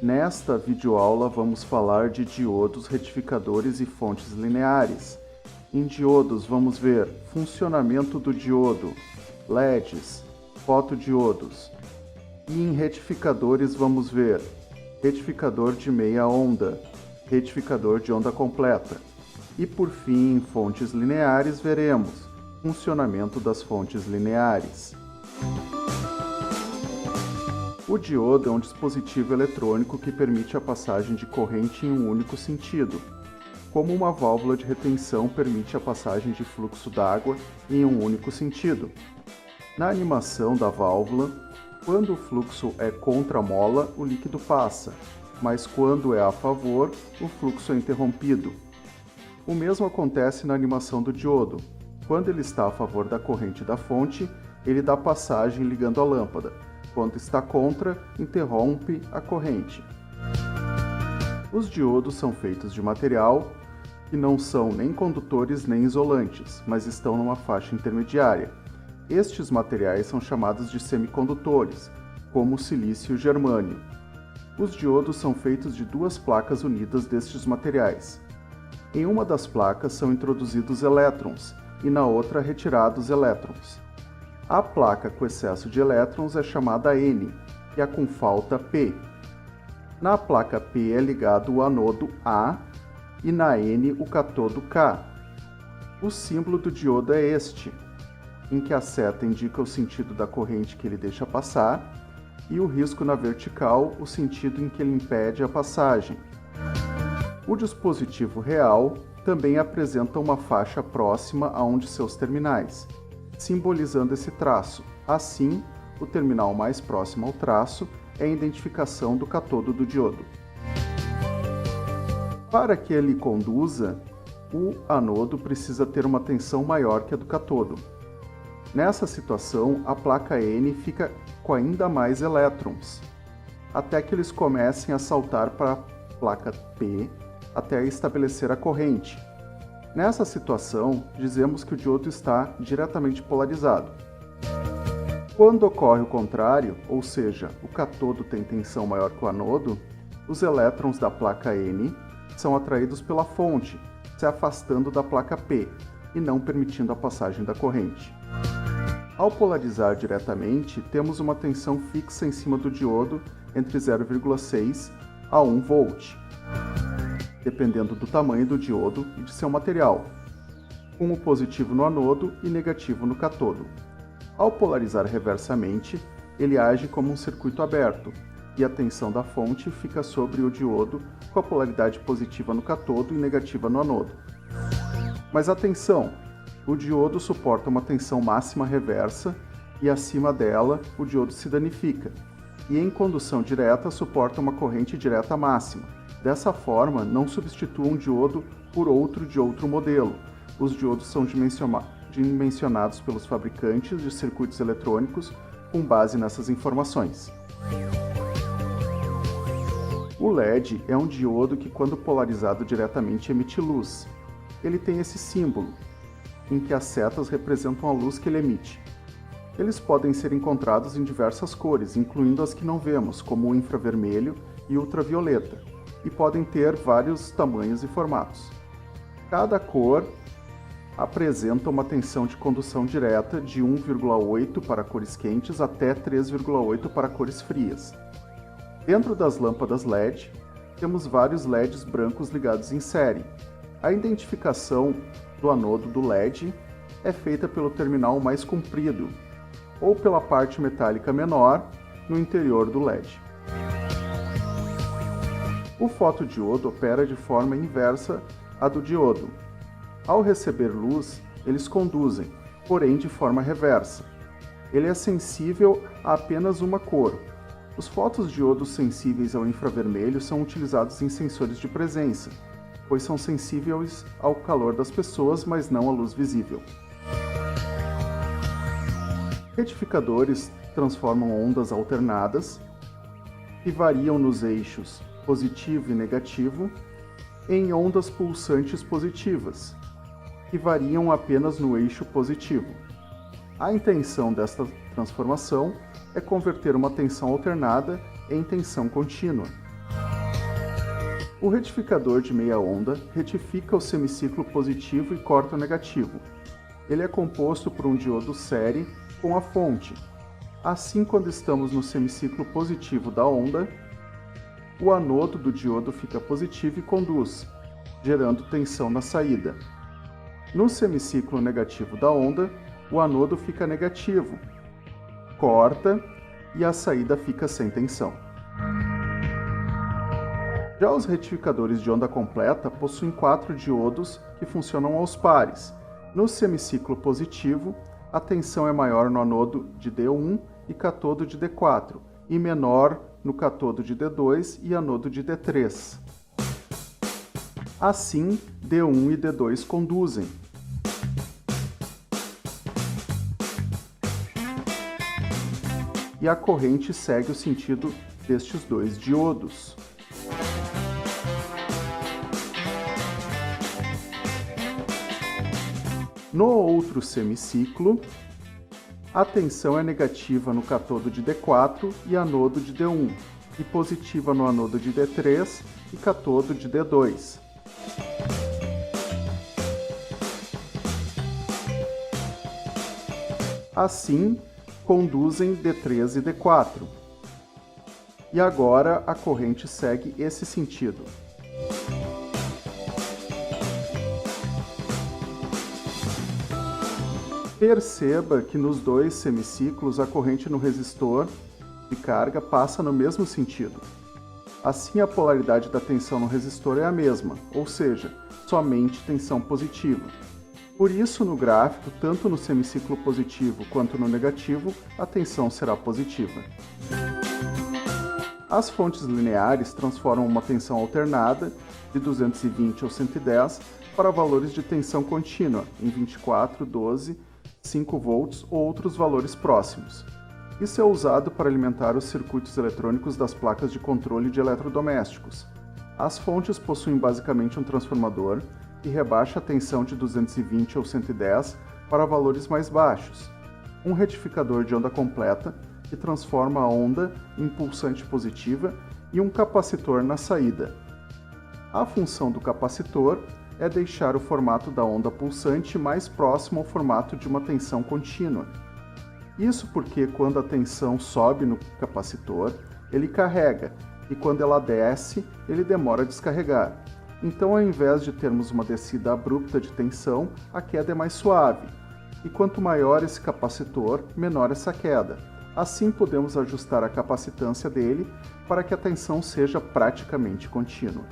Nesta videoaula vamos falar de diodos, retificadores e fontes lineares. Em diodos vamos ver funcionamento do diodo, LEDs, fotodiodos. E em retificadores vamos ver retificador de meia onda, retificador de onda completa. E por fim, em fontes lineares veremos funcionamento das fontes lineares. O diodo é um dispositivo eletrônico que permite a passagem de corrente em um único sentido, como uma válvula de retenção permite a passagem de fluxo d'água em um único sentido. Na animação da válvula, quando o fluxo é contra a mola, o líquido passa, mas quando é a favor, o fluxo é interrompido. O mesmo acontece na animação do diodo. Quando ele está a favor da corrente da fonte, ele dá passagem ligando a lâmpada. Quando está contra, interrompe a corrente. Os diodos são feitos de material que não são nem condutores nem isolantes, mas estão numa faixa intermediária. Estes materiais são chamados de semicondutores, como o silício e o germânio. Os diodos são feitos de duas placas unidas destes materiais. Em uma das placas são introduzidos elétrons e na outra retirados elétrons. A placa com excesso de elétrons é chamada N e a com falta P. Na placa P é ligado o anodo A e na N o catodo K. O símbolo do diodo é este, em que a seta indica o sentido da corrente que ele deixa passar e o risco na vertical o sentido em que ele impede a passagem. O dispositivo real também apresenta uma faixa próxima a um de seus terminais, simbolizando esse traço. Assim, o terminal mais próximo ao traço é a identificação do catodo do diodo. Para que ele conduza, o anodo precisa ter uma tensão maior que a do catodo. Nessa situação, a placa N fica com ainda mais elétrons, até que eles comecem a saltar para a placa P até estabelecer a corrente. Nessa situação, dizemos que o diodo está diretamente polarizado. Quando ocorre o contrário, ou seja, o catodo tem tensão maior que o anodo, os elétrons da placa N são atraídos pela fonte, se afastando da placa P e não permitindo a passagem da corrente. Ao polarizar diretamente, temos uma tensão fixa em cima do diodo entre 0,6 a 1 volt, dependendo do tamanho do diodo e de seu material, com o positivo no anodo e negativo no catodo. Ao polarizar reversamente, ele age como um circuito aberto, e a tensão da fonte fica sobre o diodo com a polaridade positiva no catodo e negativa no anodo. Mas atenção! O diodo suporta uma tensão máxima reversa e acima dela o diodo se danifica, e em condução direta suporta uma corrente direta máxima. Dessa forma, não substitua um diodo por outro de outro modelo. Os diodos são dimensionados pelos fabricantes de circuitos eletrônicos com base nessas informações. O LED é um diodo que, quando polarizado diretamente, emite luz. Ele tem esse símbolo, em que as setas representam a luz que ele emite. Eles podem ser encontrados em diversas cores, incluindo as que não vemos, como o infravermelho e ultravioleta, e podem ter vários tamanhos e formatos. Cada cor apresenta uma tensão de condução direta de 1,8 para cores quentes até 3,8 para cores frias. Dentro das lâmpadas LED, temos vários LEDs brancos ligados em série. A identificação do anodo do LED é feita pelo terminal mais comprido, ou pela parte metálica menor no interior do LED. O fotodiodo opera de forma inversa à do diodo. Ao receber luz, eles conduzem, porém de forma reversa. Ele é sensível a apenas uma cor. Os fotodiodos sensíveis ao infravermelho são utilizados em sensores de presença, pois são sensíveis ao calor das pessoas, mas não à luz visível. Retificadores transformam ondas alternadas, que variam nos eixos positivo e negativo, em ondas pulsantes positivas, que variam apenas no eixo positivo. A intenção desta transformação é converter uma tensão alternada em tensão contínua. O retificador de meia onda retifica o semiciclo positivo e corta o negativo. Ele é composto por um diodo série com a fonte. Assim, quando estamos no semiciclo positivo da onda, o anodo do diodo fica positivo e conduz, gerando tensão na saída. No semiciclo negativo da onda, o anodo fica negativo, corta e a saída fica sem tensão. Já os retificadores de onda completa possuem 4 diodos que funcionam aos pares. No semiciclo positivo, a tensão é maior no anodo de D1 e catodo de D4, e menor no catodo de D2 e anodo de D3. Assim, D1 e D2 conduzem. E a corrente segue o sentido destes dois diodos. No outro semiciclo, a tensão é negativa no catodo de D4 e anodo de D1, e positiva no anodo de D3 e catodo de D2. Assim, conduzem D3 e D4. E agora a corrente segue esse sentido. Perceba que nos dois semiciclos a corrente no resistor de carga passa no mesmo sentido. Assim, a polaridade da tensão no resistor é a mesma, ou seja, somente tensão positiva. Por isso, no gráfico, tanto no semiciclo positivo quanto no negativo, a tensão será positiva. As fontes lineares transformam uma tensão alternada, de 220 ou 110, para valores de tensão contínua, em 24, 12, 5 volts ou outros valores próximos. Isso é usado para alimentar os circuitos eletrônicos das placas de controle de eletrodomésticos. As fontes possuem basicamente um transformador que rebaixa a tensão de 220 ou 110 para valores mais baixos, um retificador de onda completa que transforma a onda em pulsante positiva e um capacitor na saída. A função do capacitor é deixar o formato da onda pulsante mais próximo ao formato de uma tensão contínua. Isso porque quando a tensão sobe no capacitor, ele carrega, e quando ela desce, ele demora a descarregar. Então, ao invés de termos uma descida abrupta de tensão, a queda é mais suave. E quanto maior esse capacitor, menor essa queda. Assim, podemos ajustar a capacitância dele para que a tensão seja praticamente contínua.